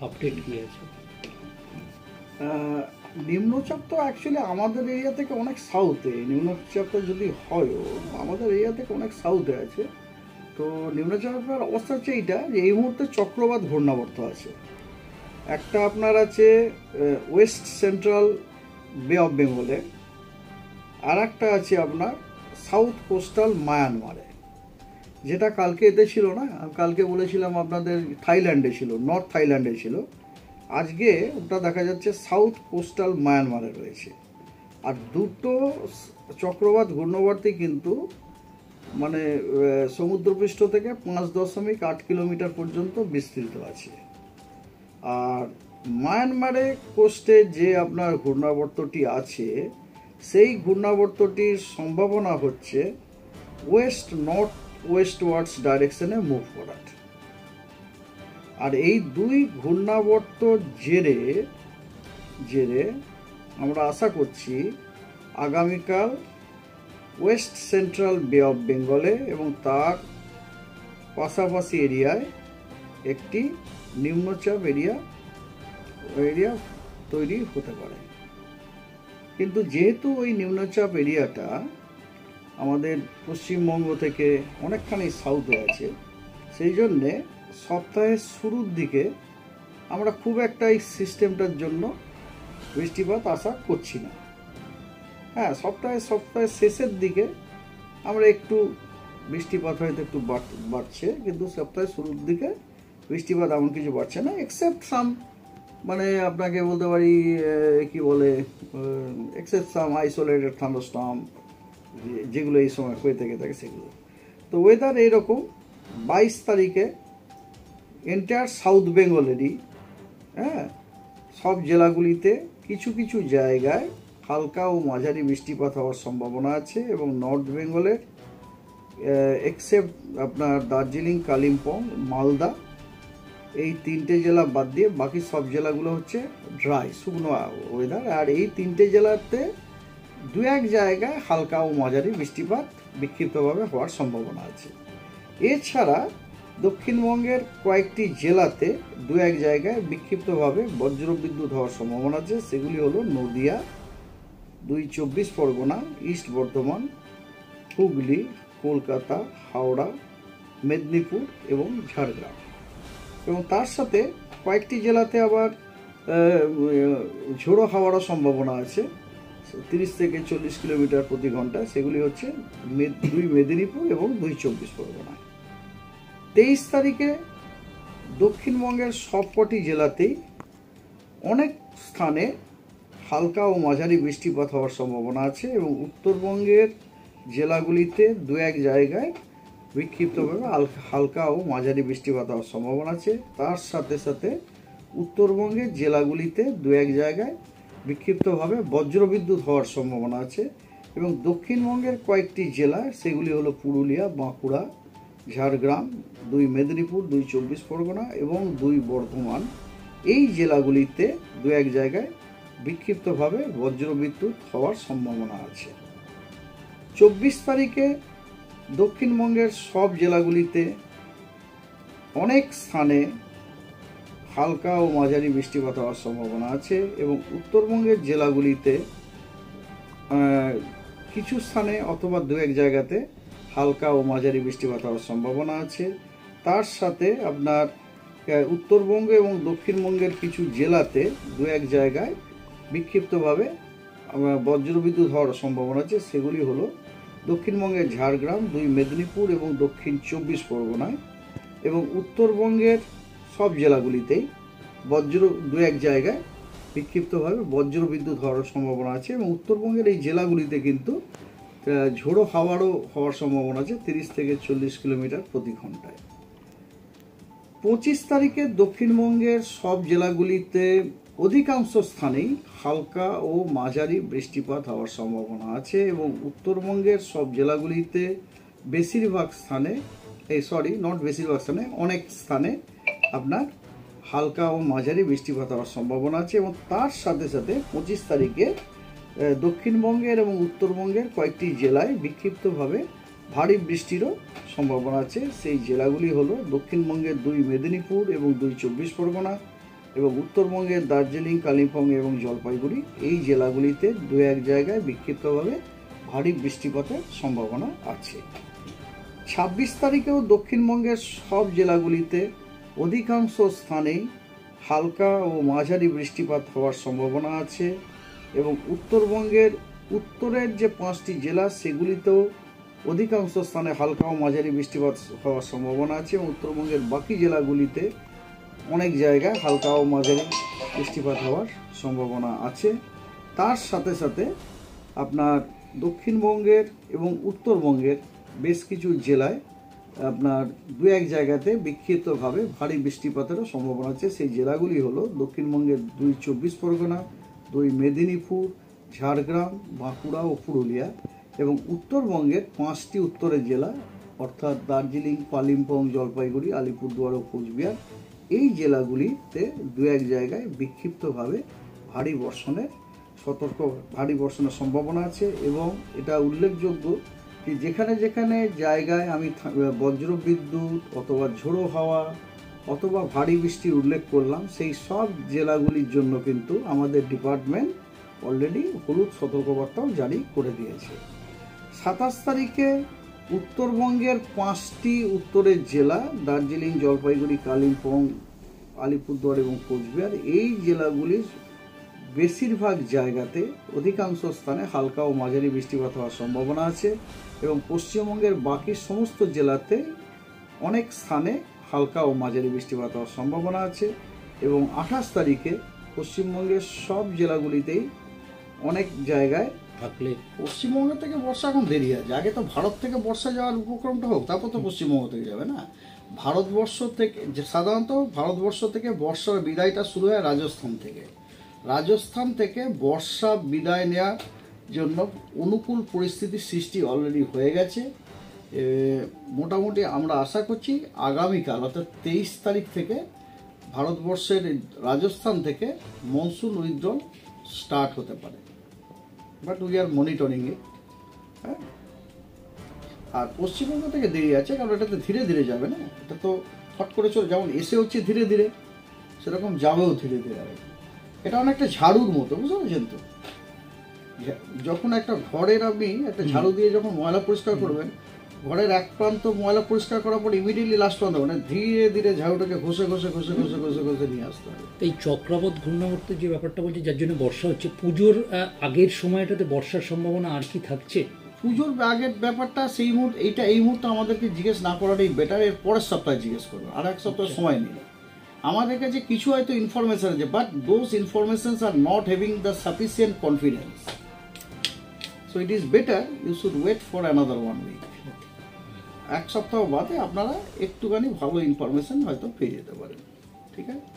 Update কি আছে? নিম্নচাপ তো অ্যাকচুয়ালি আমাদের এরিয়া থেকে অনেক সাউথে, নিম্নচাপটা যদি হয়ও আমাদের এরিয়া থেকে অনেক সাউথে আছে। তো নিম্নচাপের অবস্থা হচ্ছে এইটা, যে এই মুহূর্তে চক্রবাত ঘূর্ণাবর্ত আছে। একটা আপনার আছে ওয়েস্ট সেন্ট্রাল বে অফ বেঙ্গলে, আর একটা আছে আপনার সাউথ কোস্টাল মায়ানমারে, যেটা কালকে এতে ছিল না। কালকে বলেছিলাম আপনাদের থাইল্যান্ডে ছিল, নর্থ থাইল্যান্ডে ছিল। আজকে ওটা দেখা যাচ্ছে সাউথ কোস্টাল মায়ানমারে রয়েছে। আর দুটো চক্রবাত ঘূর্ণাবর্তী কিন্তু মানে সমুদ্রপৃষ্ঠ থেকে 5.8 কিলোমিটার পর্যন্ত বিস্তৃত আছে। আর মায়ানমারে কোস্টে যে আপনার ঘূর্ণাবর্তটি আছে, সেই ঘূর্ণাবর্তটির সম্ভাবনা হচ্ছে ওয়েস্ট নর্থ ওয়েস্টওয়ার্ডস ডাইরেকশনে মুভ করার। আর এই দুই ঘূর্ণাবর্ত জেরে জেরে আমরা আশা করছি আগামীকাল ওয়েস্ট সেন্ট্রাল বে অফ বেঙ্গলে এবং তার পাশাপাশি এরিয়ায় একটি নিম্নচাপ এরিয়া তৈরি হতে পারে। কিন্তু যেহেতু ওই নিম্নচাপ এরিয়াটা আমাদের পশ্চিমবঙ্গ থেকে অনেকখানি সাউথে আছে, সেই জন্যে সপ্তাহের শুরুর দিকে আমরা খুব একটা এই সিস্টেমটার জন্য বৃষ্টিপাত আশা করছি না। হ্যাঁ, সপ্তাহের শেষের দিকে আমরা একটু বৃষ্টিপাত হয়তো একটু বাড়ছে, কিন্তু সপ্তাহের শুরুর দিকে বৃষ্টিপাত এমন কিছু বাড়ছে না, এক্সেপ্ট সাম মানে আপনাকে বলতে পারি কি বলে এক্সেপ্ট সাম আইসোলেটেড থান্ডারস্টর্ম, যেগুলো এই সময় হয়ে থেকে থাকে সেগুলো। তো ওয়েদার এইরকম 22 তারিখে এন্টায়ার সাউথ বেঙ্গলেরই সব জেলাগুলিতে কিছু কিছু জায়গায় হালকা ও মাঝারি বৃষ্টিপাত হওয়ার সম্ভাবনা আছে, এবং নর্থ বেঙ্গলের এক্সেপ্ট আপনার দার্জিলিং, কালিম্পং, মালদা, এই 3টে জেলা বাদ দিয়ে বাকি সব জেলাগুলো হচ্ছে ড্রাই, শুকনো ওয়েদার। আর এই 3টে জেলাতে 2-1 জায়গায় হালকা ও মাঝারি বৃষ্টিপাত বিক্ষিপ্তভাবে হওয়ার সম্ভাবনা আছে। এছাড়া দক্ষিণবঙ্গের কয়েকটি জেলাতে 2-1 জায়গায় বিক্ষিপ্তভাবে বজ্রবিদ্যুৎ হওয়ার সম্ভাবনা আছে। সেগুলি হলো নদিয়া, 2 চব্বিশ পরগনা, ইস্ট বর্ধমান, হুগলি, কলকাতা, হাওড়া, মেদিনীপুর এবং ঝাড়গ্রাম। এবং তার সাথে কয়েকটি জেলাতে আবার ঝোড়ো হাওয়ারও সম্ভাবনা আছে 30 থেকে 40 কিলোমিটার প্রতি ঘন্টা। সেগুলি হচ্ছে 2 মেদিনীপুর এবং 2 চব্বিশ পরগনা। 23 তারিখে দক্ষিণবঙ্গের সবকটি জেলাতেই অনেক স্থানে হালকা ও মাঝারি বৃষ্টিপাত হওয়ার সম্ভাবনা আছে, এবং উত্তরবঙ্গের জেলাগুলিতে 2-1 জায়গায় বিক্ষিপ্তভাবে হালকা ও মাঝারি বৃষ্টিপাত হওয়ার সম্ভাবনা আছে। তার সাথে সাথে উত্তরবঙ্গের জেলাগুলিতে 2-1 জায়গায় বিক্ষিপ্তভাবে বজ্রবিদ্যুৎ হওয়ার সম্ভাবনা আছে। এবং দক্ষিণবঙ্গের কয়েকটি জেলা, সেগুলি হলো পুরুলিয়া, বাঁকুড়া, ঝাড়গ্রাম, 2 মেদিনীপুর, 2 চব্বিশ পরগনা এবং 2 বর্ধমান, এই জেলাগুলিতে 2-1 জায়গায় বিক্ষিপ্তভাবে বজ্রবিদ্যুৎ হওয়ার সম্ভাবনা আছে। 24 তারিখে দক্ষিণবঙ্গের সব জেলাগুলিতে অনেক স্থানে হালকা ও মাঝারি বৃষ্টিপাত হওয়ার সম্ভাবনা আছে, এবং উত্তরবঙ্গের জেলাগুলিতে কিছু স্থানে অথবা 2-1 জায়গাতে হালকা ও মাঝারি বৃষ্টিপাত হওয়ার সম্ভাবনা আছে। তার সাথে আপনার উত্তরবঙ্গ এবং দক্ষিণবঙ্গের কিছু জেলাতে 2-1 জায়গায় বিক্ষিপ্তভাবে বজ্রবিদ্যুৎ হওয়ার সম্ভাবনা আছে। সেগুলি হলো দক্ষিণবঙ্গের ঝাড়গ্রাম, 2 মেদিনীপুর এবং দক্ষিণ চব্বিশ পরগনায়, এবং উত্তরবঙ্গের সব জেলাগুলিতেই 2-1 জায়গায় বিক্ষিপ্তভাবে বজ্রবিদ্যুৎ হওয়ার সম্ভাবনা আছে। এবং উত্তরবঙ্গের এই জেলাগুলিতে কিন্তু ঝোড়ো হাওয়ারও হওয়ার সম্ভাবনা আছে 30 থেকে 40 কিলোমিটার প্রতি ঘন্টায়। 25 তারিখে দক্ষিণবঙ্গের সব জেলাগুলিতে অধিকাংশ স্থানেই হালকা ও মাঝারি বৃষ্টিপাত হওয়ার সম্ভাবনা আছে, এবং উত্তরবঙ্গের সব জেলাগুলিতে বেশিরভাগ স্থানে অনেক স্থানে আপনার হালকা ও মাঝারি বৃষ্টিপাত হওয়ার সম্ভাবনা আছে। এবং তার সাথে সাথে 25 তারিখে দক্ষিণবঙ্গের এবং উত্তরবঙ্গের কয়েকটি জেলায় বিক্ষিপ্তভাবে ভারী বৃষ্টিরও সম্ভাবনা আছে। সেই জেলাগুলি হলো দক্ষিণবঙ্গের 2 মেদিনীপুর এবং 2 চব্বিশ পরগনা, এবং উত্তরবঙ্গের দার্জিলিং, কালিম্পং এবং জলপাইগুড়ি এই জেলাগুলিতে দু এক জায়গায় বিক্ষিপ্তভাবে ভারী বৃষ্টিপাতের সম্ভাবনা আছে। 26 তারিখেও দক্ষিণবঙ্গের সব জেলাগুলিতে অধিকাংশ স্থানেই হালকা ও মাঝারি বৃষ্টিপাত হওয়ার সম্ভাবনা আছে এবং উত্তরবঙ্গের উত্তরের যে 5টি জেলা সেগুলিতেও অধিকাংশ স্থানে হালকা ও মাঝারি বৃষ্টিপাত হওয়ার সম্ভাবনা আছে এবং উত্তরবঙ্গের বাকি জেলাগুলিতে অনেক জায়গায় হালকা ও মাঝারি বৃষ্টিপাত হওয়ার সম্ভাবনা আছে। তার সাথে সাথে আপনার দক্ষিণবঙ্গের এবং উত্তরবঙ্গের বেশ কিছু জেলায় আপনার দু এক জায়গাতে বিক্ষিপ্তভাবে ভারী বৃষ্টিপাতেরও সম্ভাবনা আছে। সেই জেলাগুলি হলো দক্ষিণবঙ্গের 2 24 পরগনা, 2 মেদিনীপুর, ঝাড়গ্রাম, বাঁকুড়া ও পুরুলিয়া এবং উত্তরবঙ্গের 5টি উত্তরের জেলা অর্থাৎ দার্জিলিং, কালিম্পং, জলপাইগুড়ি, আলিপুরদুয়ার ও কোচবিহার এই জেলাগুলিতে দু এক জায়গায় বিক্ষিপ্তভাবে ভারী বর্ষণের সম্ভাবনা আছে এবং এটা উল্লেখযোগ্য যে যেখানে যেখানে জায়গায় আমি বজ্রবিদ্যুৎ অথবা ঝোড়ো হাওয়া অথবা ভারী বৃষ্টির উল্লেখ করলাম সেই সব জেলাগুলির জন্য কিন্তু আমাদের ডিপার্টমেন্ট অলরেডি হলুদ সতর্কবার্তাও জারি করে দিয়েছে। 27 তারিখে উত্তরবঙ্গের 5টি উত্তরের জেলা দার্জিলিং, জলপাইগুড়ি, কালিম্পং, আলিপুরদুয়ার এবং কোচবিহার এই জেলাগুলির বেশিরভাগ জায়গাতে অধিকাংশ স্থানে হালকা ও মাঝারি বৃষ্টিপাত হওয়ার সম্ভাবনা আছে এবং পশ্চিমবঙ্গের বাকি সমস্ত জেলাতে অনেক স্থানে হালকা ও মাঝারি বৃষ্টিপাত হওয়ার সম্ভাবনা আছে এবং 28 তারিখে পশ্চিমবঙ্গের সব জেলাগুলিতেই অনেক জায়গায় থাকলে পশ্চিমবঙ্গ থেকে বর্ষা এখন দেরি আছে। আগে তো ভারত থেকে বর্ষা যাওয়ার উপক্রমটা হোক, তারপর তো পশ্চিমবঙ্গ থেকে যাবে না। ভারতবর্ষ থেকে সাধারণত ভারতবর্ষ থেকে বর্ষার বিদায়টা শুরু হয় রাজস্থান থেকে বর্ষা বিদায় নেওয়ার জন্য অনুকূল পরিস্থিতির সৃষ্টি অলরেডি হয়ে গেছে। মোটামুটি আমরা আশা করছি আগামীকাল অর্থাৎ 23 তারিখ থেকে ভারতবর্ষের রাজস্থান থেকে মনসুন উইথড্রল স্টার্ট হতে পারে, বাট উই আর মনিটরিং ইট। হ্যাঁ, আর পশ্চিমবঙ্গ থেকে দেরি আছে কারণ এটাতে ধীরে ধীরে যাবে না, এটা তো হট করে চলে যেমন এসে হচ্ছে ধীরে ধীরে সেরকম যাবেও ধীরে ধীরে। এটা অনেকটা ঝাড়ুর মতো, বুঝতে পারছেন তো? যখন একটা ঘরের আপনি একটা ঝাড়ু দিয়ে যখন ময়লা পরিষ্কার করবেন, ঘরের এক প্রান্ত ময়লা পরিষ্কার করার পর ইমিডিয়েটলি লাস্ট প্রান্ত মানে ধীরে ধীরে ঝাড়ুটাকে ঘষে ঘষে ঘষে ঘষে ঘষে ঘষে নিয়ে আসতে হবে। এই চক্রবাত ঘূর্ণাবর্তের যে ব্যাপারটা বলছে যার জন্য বর্ষা হচ্ছে, পুজোর আগের সময়টাতে বর্ষার সম্ভাবনা আর কি থাকছে? পুজোর আগের ব্যাপারটা এই মুহূর্তে আমাদেরকে জিজ্ঞেস না করাটাই বেটার, এর পরের সপ্তাহে জিজ্ঞেস করবে, আর এক সপ্তাহ সময় নিল। আমাদের কাছে কিছু হয়তো ইনফরমেশন আছে, but those informations are not having the sufficient confidence, so it is better you should wait for another 1 week. এক সপ্তাহ বাদে আপনারা একটুখানি ভালো ইনফরমেশন হয়তো পেয়ে যেতে পারেন। ঠিক আছে।